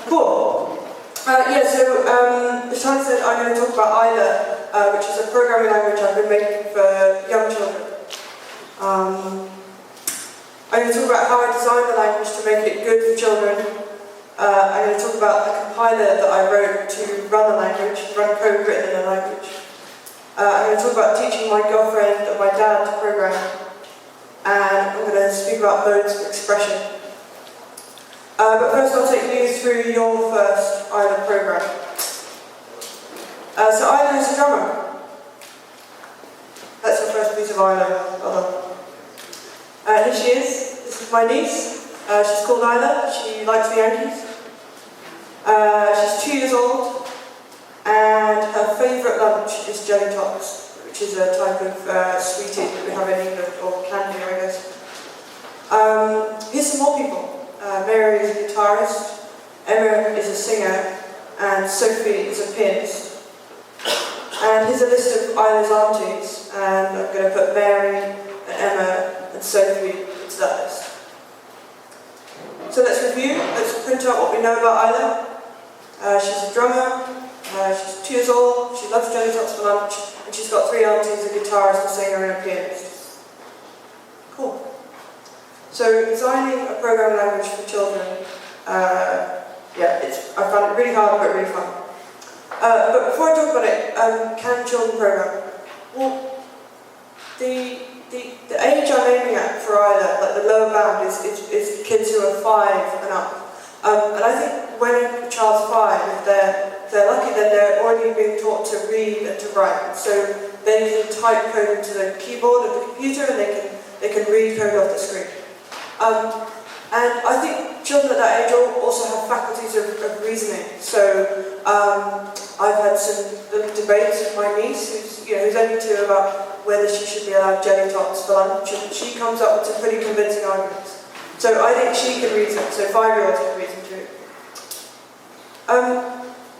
Cool. As Tom said, I'm going to talk about Isla, which is a programming language I've been making for young children. I'm going to talk about how I designed the language to make it good for children. I'm going to talk about the compiler that I wrote to run the language, run code written in the language. I'm going to talk about teaching my girlfriend and my dad to program. And I'm going to speak about modes of expression. But first I'll take you through your first Isla program. So Isla is a drummer. That's the first piece of Isla. Here she is. This is my niece. She's called Isla. She likes the Yankees. She's 2 years old. And her favourite lunch is jelly tots, which is a type of sweetie that we have in England, or candy, I guess. Here's some more people. Mary is a guitarist, Emma is a singer, and Sophie is a pianist. And here's a list of Isla's aunties, and I'm going to put Mary, and Emma, and Sophie into that list. So let's review, let's print out what we know about Isla. She's a drummer, she's 2 years old, she loves jelly tots for lunch, and she's got 3 aunties, a guitarist, a singer, and a pianist. Cool. So designing a programming language for children, I found it really hard but really fun. But before I talk about it, can children program? Well, the age I'm aiming at for Isla, like the lower bound, is kids who are 5 and up. And I think when a child's 5, if they're lucky, then they're already being taught to read and to write. So they can type code into the keyboard of the computer, and they can read code off the screen. And I think children at that age also have faculties of reasoning. So I've had some debates with my niece, who's only 2, about whether she should be allowed jelly tots for lunch, and she comes up with some pretty convincing arguments. So I think she can reason, so 5-year-olds can reason too.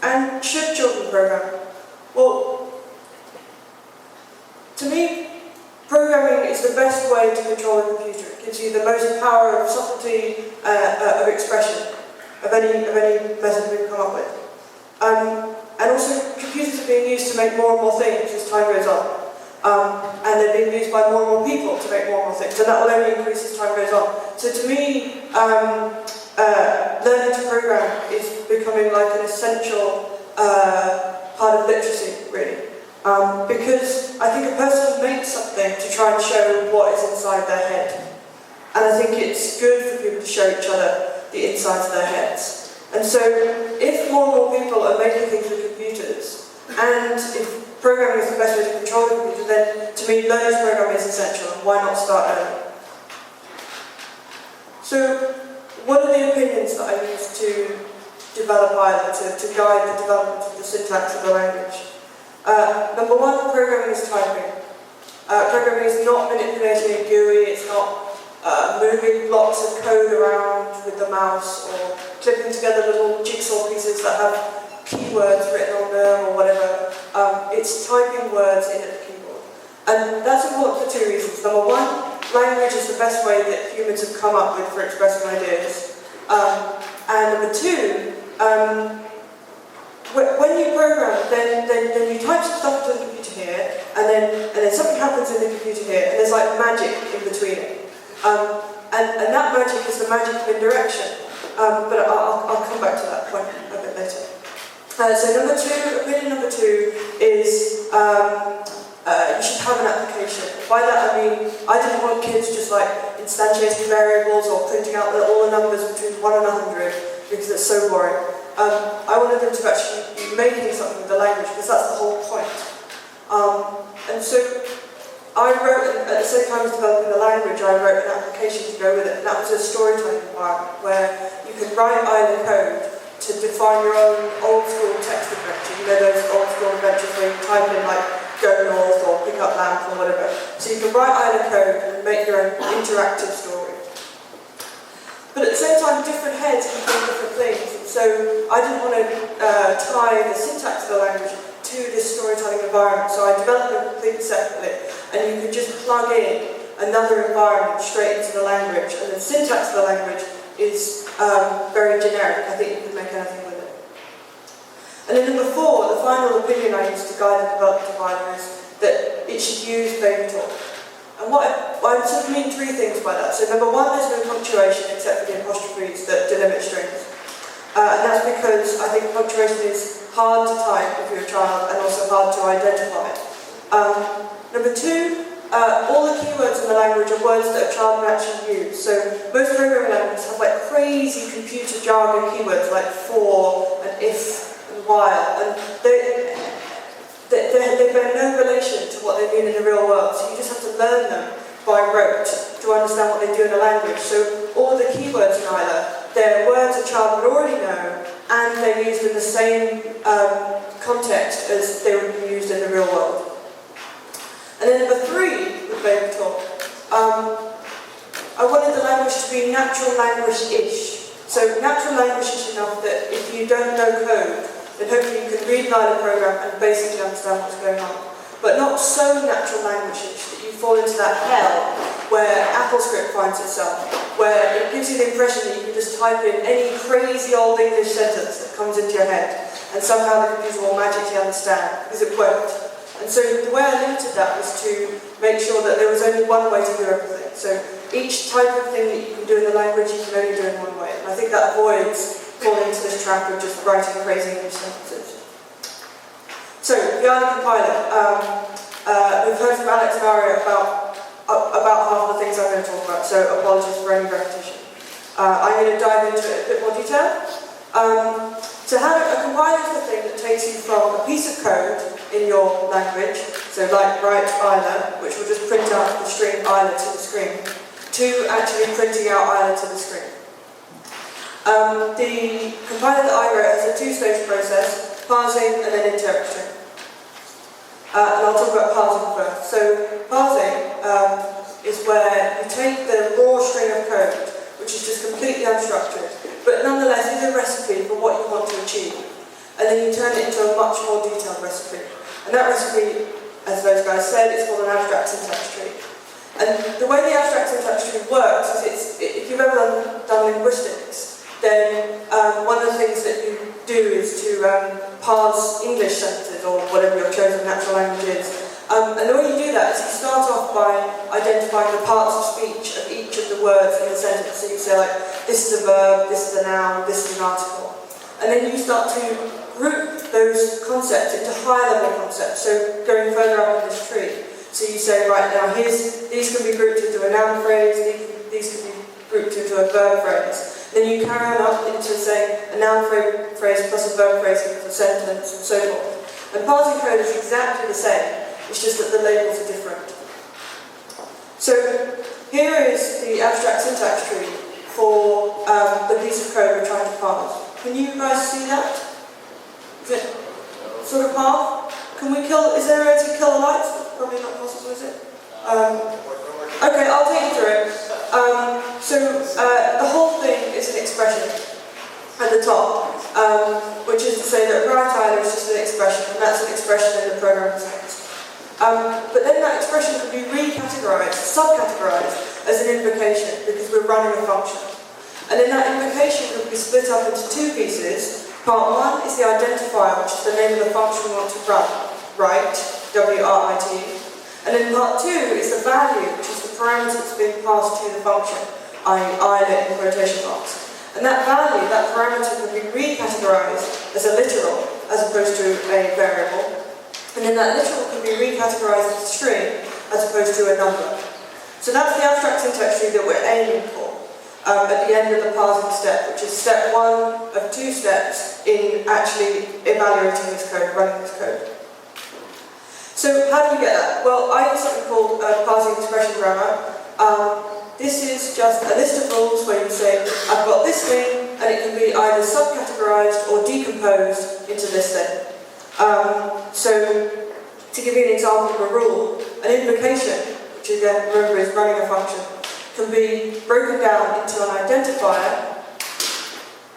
And should children program? Well, to me, programming is the best way to control a computer. It gives you the most power of subtlety of expression of any method we've come up with. And also, computers are being used to make more and more things as time goes on. And they're being used by more and more people to make more and more things, and that will only increase as time goes on. So to me, learning to program is becoming like an essential part of literacy, really. Because I think a person makes something to try and show what is inside their head. And I think it's good for people to show each other the insides of their heads. And so, if more and more people are making things with computers, and if programming is the best way to control the computer, then to me, learning to program is essential, and why not start early? So, what are the opinions that I use to develop Isla, to guide the development of the syntax of the language? Number 1, programming is typing. Programming is not manipulating a GUI, it's not moving blocks of code around with the mouse, or clipping together little jigsaw pieces that have keywords written on them or whatever. It's typing words in at the keyboard. And that's important for 2 reasons. Number 1, language is the best way that humans have come up with for expressing ideas. And number 2, when you program, then you type some stuff into the computer here, and then something happens in the computer here, and there's like magic in between it. And that magic is the magic of indirection. But I'll come back to that point a bit later. So opinion number 2 is you should have an application. By that I mean, I didn't want kids just like instantiating variables or printing out all the numbers between 1 and 100, because it's so boring. I wanted them to actually be making something with the language, because that's the whole point. And so I wrote, at the same time as developing the language, I wrote an application to go with it, and that was a storytelling environment where you could write Isla code to define your own old school text adventure. You know those old school adventures where you type in like go north or pick up lamp or whatever. So you can write Isla code and make your own interactive story. But at the same time, different heads can do different things. So I didn't want to tie the syntax of the language to this storytelling environment, so I developed them completely separately. And you could just plug in another environment straight into the language, and the syntax of the language is very generic. I think you could make anything And then number 4, the final opinion I use to guide the development of ILO is that it should use baby talk. And I sort of mean 3 things by that. So number 1, there's no punctuation except for the apostrophes that delimit strings. And that's because I think punctuation is hard to type if you're a child and also hard to identify. Number 2, all the keywords in the language are words that a child can actually use. So most programming languages have like crazy computer jargon keywords like for and if and while, and they bear no relation to what they mean in the real world. So you just have to learn them by rote to understand what they do in the language. So all the keywords in ILO, they're words a child would already know, and they're used in the same context as they would be used in the real world. And then number 3, with baby talk, I wanted the language to be natural language-ish. So natural language-ish enough that if you don't know code, then hopefully you can read an ILO program and basically understand what's going on. But not so natural language-ish that you fall into that hell where AppleScript finds itself, where it gives you the impression that you can just type in any crazy old English sentence that comes into your head, and somehow the computer will magically understand, because it won't. And so the way I limited that was to make sure that there was only one way to do everything. So each type of thing that you can do in the language, you can only do in one way. And I think that avoids falling into this trap of just writing crazy English sentences. So, the ILO compiler. We've heard from Alex and Aria about half the things I'm going to talk about, so apologies for any repetition. I'm going to dive into it in a bit more detail. So a compiler is the thing that takes you from a piece of code in your language, so like write ILO, which will just print out the string ILO to the screen, to actually printing out ILO to the screen. The compiler that I wrote has a 2-stage process, parsing and then interpreting. And I'll talk about parsing first. So parsing is where you take the raw string of code, which is just completely unstructured, but nonetheless is a recipe for what you want to achieve. And then you turn it into a much more detailed recipe. And that recipe, as those guys said, is called an abstract syntax tree. And the way the abstract syntax tree works is if you've ever done linguistics, then one of the things that you do is to parse English sentences, or whatever your chosen natural language is. And the way you do that is you start off by identifying the parts of speech of each of the words in the sentence. So you say like, this is a verb, this is a noun, this is an article. And then you start to group those concepts into higher level concepts, so going further up in this tree. So you say, right now, these can be grouped into a noun phrase, these can be grouped into a verb phrase. Then you carry on up into, say, a noun phrase plus a verb phrase equals a sentence, and so forth. And parsing code is exactly the same, it's just that the labels are different. So here is the abstract syntax tree for the piece of code we're trying to parse. Can you guys see that? Is it sort of half? Is there a way to kill the lights? Probably not possible, is it? Okay, I'll take you through it. The whole thing is an expression at the top, which is to say that write ILO is just an expression, and that's an expression in the programming text. But then that expression could be recategorized, subcategorized as an invocation, because we're running a function. And then that invocation could be split up into 2 pieces. Part 1 is the identifier, which is the name of the function we want to run, write, W-R-I-T. And then part 2 is the value, which is the parameter that's being passed to the function, i.e. ILO in quotation marks. And that value, that parameter, can be recategorized as a literal, as opposed to a variable. And then that literal can be recategorized as a string, as opposed to a number. So that's the abstract syntax tree that we're aiming for at the end of the parsing step, which is step 1 of 2 steps in actually evaluating this code, running this code. So how do we get that? Well, I use something called parsing expression grammar. This is just a list of rules where you say, I've got this thing, and it can be either subcategorized or decomposed into this thing. So, to give you an example of a rule, an invocation, which again, remember is running a function, can be broken down into an identifier,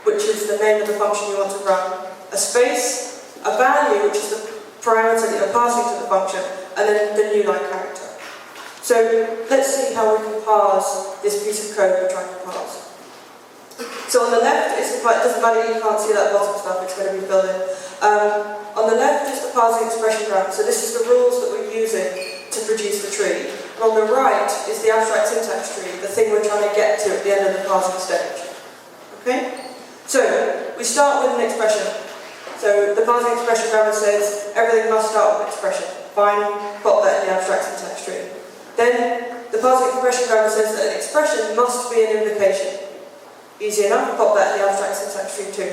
which is the name of the function you want to run, a space, a value, which is the parameter that you're passing to the function, and then the new line character. So let's see how we can parse this piece of code we're trying to parse. So on the left, it doesn't matter, you can't see that bottom stuff, it's going to be filled in. On the left is the parsing expression grammar, so this is the rules that we're using to produce the tree. And on the right is the abstract syntax tree, the thing we're trying to get to at the end of the parsing stage. Okay? So, we start with an expression. So the parsing expression grammar says everything must start with an expression. Fine, pop that in the abstract syntax tree. Then the parsing expression grammar says that an expression must be an invocation. Easy enough, pop that in the abstract syntax tree too.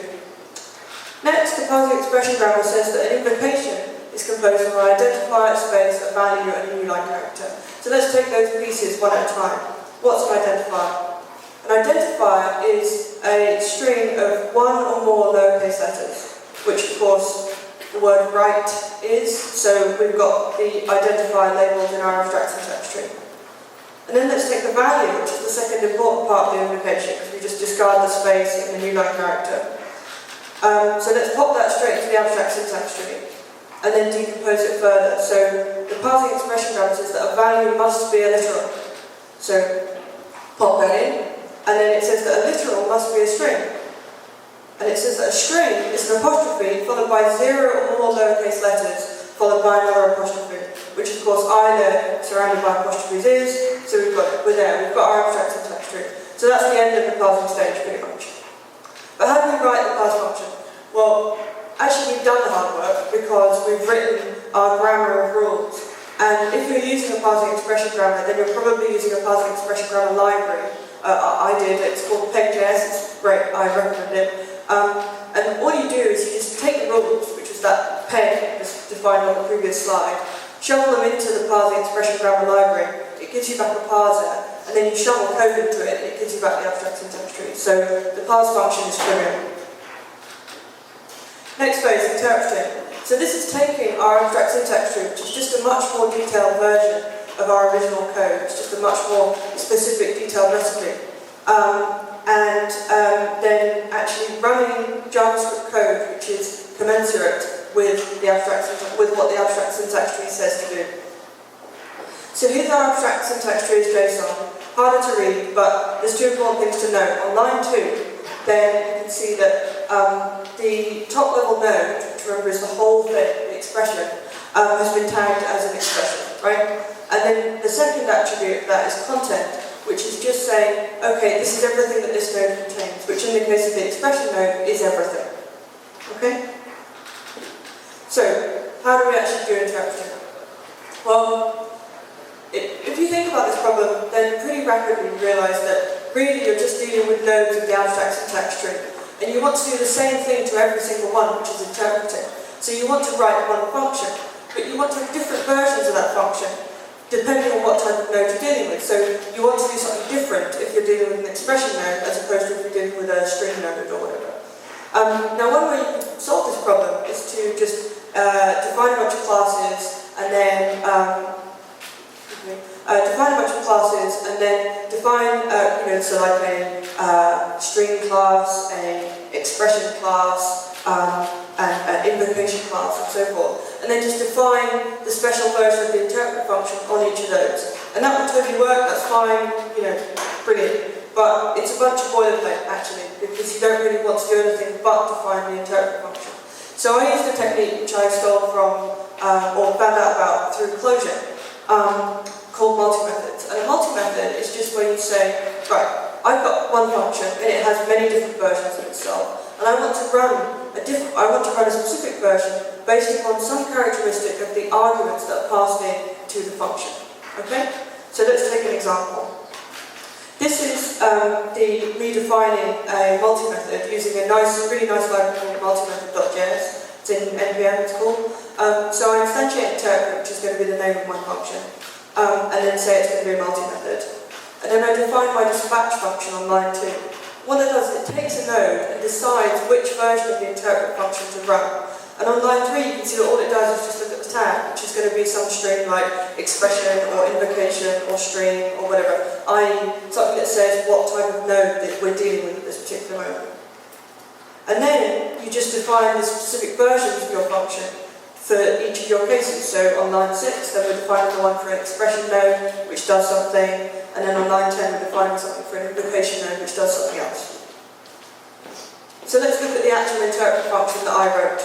Next, the parsing expression grammar says that an invocation is composed of an identifier, space, a value, and a new line character. So let's take those pieces one at a time. What's an identifier? An identifier is a string of one or more lowercase letters, which of course the word write is, so we've got the identifier labelled in our abstract syntax tree. And then let's take the value, which is the second important part of the invocation, because we just discard the space and the new line character. So let's pop that straight into the abstract syntax tree, and then decompose it further. So the parsing expression grammar says that a value must be a literal. So pop that in, and then it says that a literal must be a string. And it says that a string is an apostrophe followed by 0 or more lowercase letters, followed by another apostrophe, which of course either surrounded by apostrophes is, so we're there, we've got our abstract syntax tree. So that's the end of the parsing stage, pretty much. But how do we write the parse function? Well, actually we've done the hard work because we've written our grammar of rules. And if you're using a parsing expression grammar, then you're probably using a parsing expression grammar library. I did, it's called Empire.js, it's great, I recommend it. And all you do is you just take the rules, which is that peg as defined on the previous slide, shovel them into the parsing expression grammar library, it gives you back a parser, and then you shovel code into it, and it gives you back the abstract syntax tree. So the parse function is trivial. Next phase, interpreting. So this is taking our abstract syntax tree, which is just a much more detailed version of our original code. It's just a much more specific, detailed recipe. Then actually running JavaScript code, which is commensurate with the with what the abstract syntax tree says to do. So here's our abstract syntax tree as JSON. Harder to read, but there's two important things to note. On line 2, then you can see that the top level node, which remember is the whole thing, the expression, has been tagged as an expression, right? And then the second attribute of that is content, which is just saying, okay, this is everything that this node contains, which in the case of the expression node is everything. Okay? So, how do we actually do interpreting? Well, if you think about this problem, then pretty rapidly you realise that really you're just dealing with nodes of the abstract syntax tree. And you want to do the same thing to every single one, which is interpreting. So you want to write one function, but you want to have different versions of that function, depending on what type of node you're dealing with. So you want to do something different if you're dealing with an expression node, as opposed to if you're dealing with a string node or whatever. Now one way you can solve this problem is to just define a bunch of classes, and then define so like a string class, a expression class, an invocation class, and so forth. And then just define the special version of the interpret function on each of those. And that will totally work, that's fine, brilliant. But it's a bunch of boilerplate, actually, because you don't really want to do anything but define the interpret function. So I used a technique which I stole from, or found out about through Clojure, called multi-methods. And a multi-method is just where you say, right, I've got one function and it has many different versions of itself, and I want to run a specific version based upon some characteristic of the arguments that are passed in to the function. Okay? So let's take an example. This is me defining a multi-method using a really nice library called multimethod.js. It's in NPM, it's called. So I instantiate interpret, which is going to be the name of my function, and then say it's going to be a multi-method. And then I define my dispatch function on line 2. What it does is it takes a node and decides which version of the interpret function to run. And on line 3 you can see that all it does is just look at the tag, which is going to be some string like expression or invocation or string or whatever, i.e. something that says what type of node that we're dealing with at this particular moment. And then you just define the specific versions of your function for each of your cases. So on line 6, then we're defining the one for an expression node, which does something, and then on line 10 we're defining something for an invocation node, which does something else. So let's look at the actual interpret function that I wrote.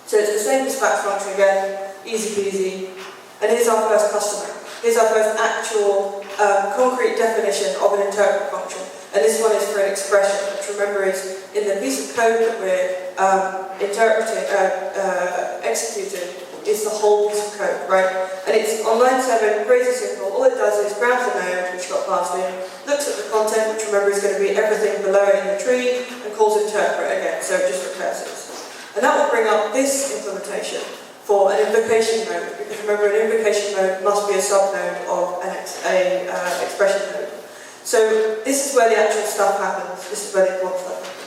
So it's the same dispatch function again, easy peasy. And here's our first customer. Here's our first actual concrete definition of an interpret function. And this one is for an expression, which remember is in the piece of code that we're executing is the whole piece of code, right? And it's on line 7, crazy simple. All it does is grabs the node, which got passed in, looks at the content, which remember is going to be everything below it in the tree, and calls interpret again, so it just recurses. And that will bring up this implementation for an invocation node, because remember an invocation node must be a subnode of an expression node. So this is where the actual stuff happens, this is where the important stuff happens.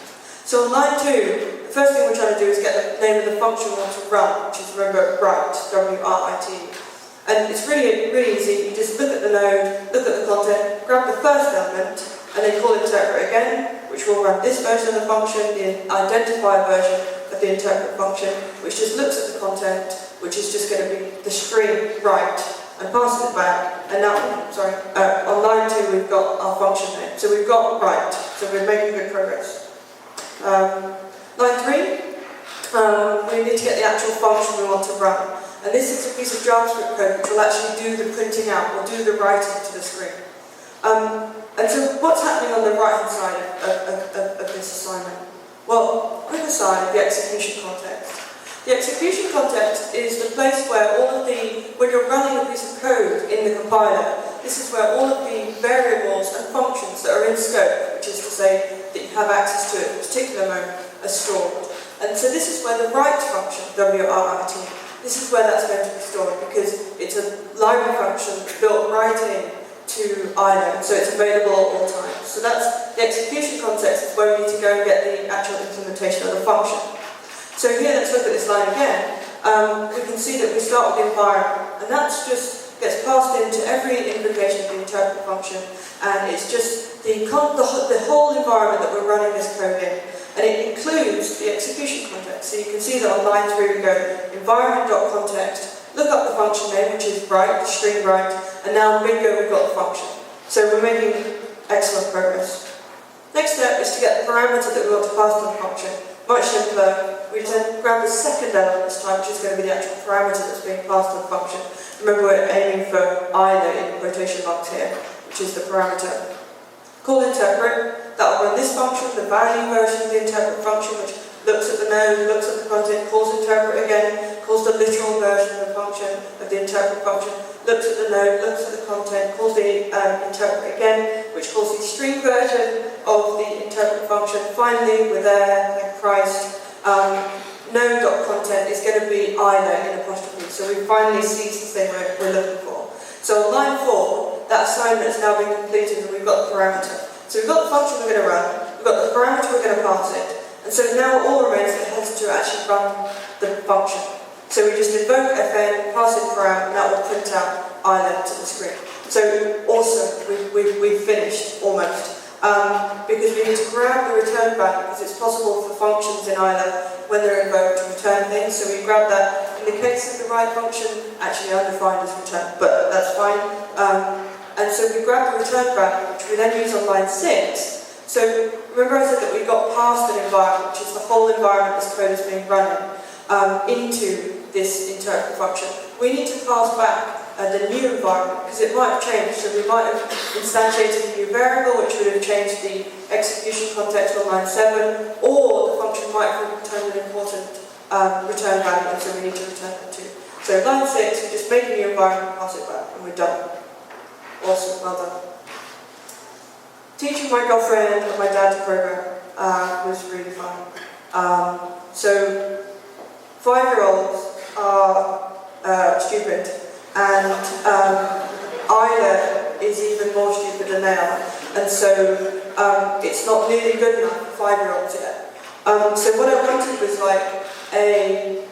So on line 2, the first thing we're trying to do is get the name of the function we want to run, which is, remember, write, W-R-I-T. And it's really, really easy. You just look at the node, look at the content, grab the first element, and then call interpret again, which will run this version of the function, the identifier version of the interpret function, which just looks at the content, which is just going to be the string write, and passes it back. And now, on line 2 we've got our function name. So we've got write, so we're making good progress. Line 3, we need to get the actual function we want to run. And this is a piece of JavaScript code which will actually do the printing out, or do the writing to the screen. And so what's happening on the right-hand side of this assignment? Well, quick aside, the execution context. The execution context is the place where all of when you're running a piece of code in the compiler, this is where all of the variables and functions that are in scope, which is to say that you have access to at a particular moment, are stored. And so this is where the write function, W-R-I-T, this is where that's going to be stored, because it's a library function built right in to IO, so it's available at all times. So that's the execution context, is where we need to go and get the actual implementation of the function. So here, let's look at this line again. We can see that we start with the environment, and that's just gets passed into every invocation of the interpret function, and it's just the whole environment that we're running this code in. And it includes the execution context. So you can see that on line 3 we go environment.context, look up the function name, which is write, the string write, and now bingo, we've got the function. So we're making excellent progress. Next step is to get the parameter that we want to pass to the function. Much simpler. We then grab the second element this time, which is going to be the actual parameter that's being passed to the function. Remember, we're aiming for either in quotation marks here, which is the parameter. Call interpret, that will run this function, the value version of the interpret function, which looks at the node, looks at the content, calls interpret again, calls the literal version of the function, of the interpret function, looks at the node, looks at the content, calls the interpret again, which calls the string version of the interpret function. Finally, we're there, thank Christ. Node.content is going to be either in apostrophe, so we finally seized the thing we're looking for. So on line 4, that assignment has now been completed and we've got the parameter. So we've got the function we're going to run, we've got the parameter we're going to pass it, and so now all remains that it has to actually run the function. So we just invoke fn, pass in param, and that will print out either to the screen. So awesome, we've finished almost. Because we need to grab the return value, because it's possible for functions in either when they're invoked to return things. So we grab that. In the case of the write function, actually undefined as return, but that's fine. And so we grab the return value, which we then use on line 6. So remember I said that we got past an environment, which is the whole environment this code is being run in, into this interpret function. We need to pass back the new environment, because it might have changed. So we might have instantiated a new variable, which would have changed the execution context on line 7, or the function might have returned an important return value, and so we need to return it too. So line 6, we just make a new environment, pass it back, and we're done. Awesome, well done. Teaching my girlfriend and my dad to program was really fun. So 5-year-olds are stupid. And Ida is even more stupid than they are, and so it's not nearly good enough for 5-year-olds yet. So what I wanted was like a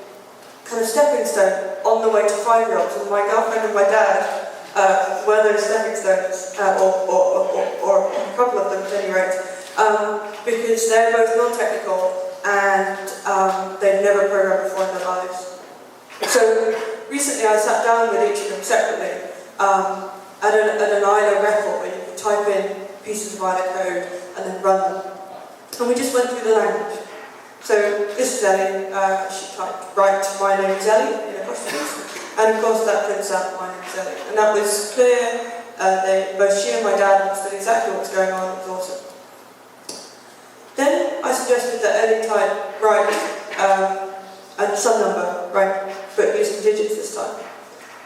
kind of stepping stone on the way to 5-year-olds, and my girlfriend and my dad were those stepping stones, or a couple of them at any rate, because they're both non-technical and they've never programmed before in their lives. So recently I sat down with each of them separately at an ILO record where you can type in pieces of ILO code and then run them. And we just went through the language. So this is Ellie, she typed, right, my name is Ellie, in apostrophes. And of course that prints out my name is Ellie. And that was clear, both she and my dad understood exactly what was going on, it was awesome. Then I suggested that Ellie type right, and some number, right, but using digits this time.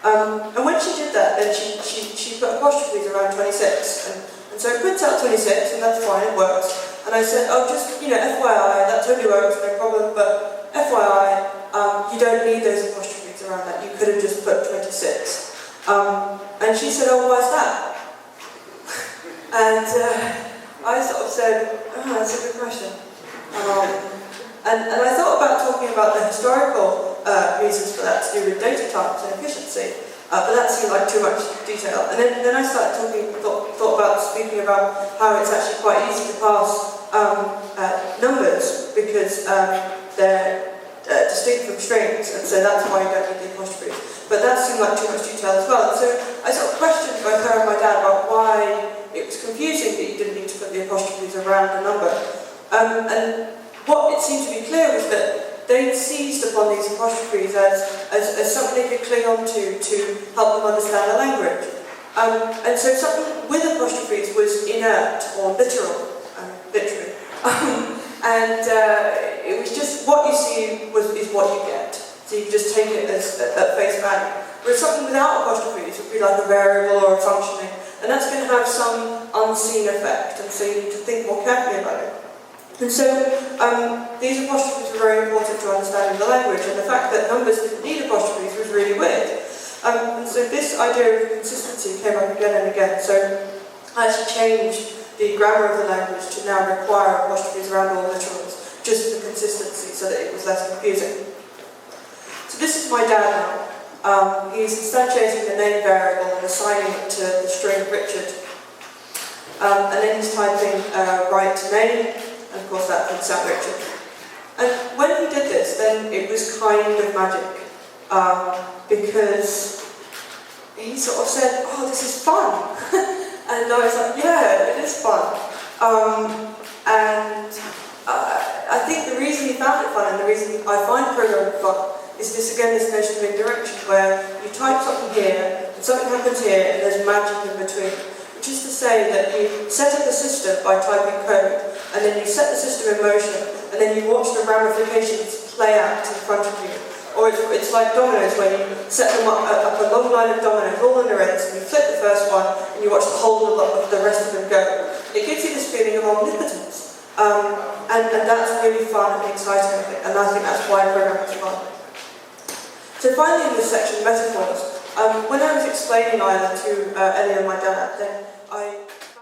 And when she did that, then she put apostrophes around 26, and so it prints out 26, and that's fine, it works. And I said, oh, just, FYI, that totally works, no problem, but FYI, you don't need those apostrophes around that, you could have just put 26. And she said, oh, why is that? And I sort of said, oh, that's a good question. And I thought about talking about the historical reasons for that to do with data types and efficiency, but that seemed like too much detail. And then I started thought about speaking about how it's actually quite easy to pass numbers because they're distinct from strings, and so that's why you don't need the apostrophes. But that seemed like too much detail as well. And so I sort of questioned both her and my dad about why it was confusing that you didn't need to put the apostrophes around a number. And what it seemed to be clear was that they'd seized upon these apostrophes as something they could cling on to help them understand the language. And so something with apostrophes was inert or literal, literally. And it was just what you see is what you get. So you just take it as at face value. Whereas something without apostrophes would be like a variable or a functioning, and that's going to have some unseen effect, and so you need to think more carefully about it. And so these apostrophes were very important to understanding the language, and the fact that numbers didn't need apostrophes was really weird. And so this idea of consistency came up again and again. So I actually changed the grammar of the language to now require apostrophes around all literals, just for consistency, so that it was less confusing. So this is my dad now. He's instantiating the name variable and assigning it to the string Richard. And then he's typing right name, and of course that prints out Richard. And when he did this, then it was kind of magic, because he sort of said, oh, this is fun. And I was like, yeah, it is fun. I think the reason he found it fun, and the reason I find programming fun, is this notion of indirection, where you type something here, and something happens here, and there's magic in between. Which is to say that you set up a system by typing code, and then you set the system in motion, and then you watch the ramifications play out in front of you. Or it's like dominoes, where you set them up a long line of dominoes, all on their ends, and you flip the first one, and you watch the whole of the rest of them go. It gives you this feeling of omnipotence. And that's really fun and exciting, and I think that's why programming is fun. So finally in this section, metaphors. When I was explaining either to Ellie and my dad, then I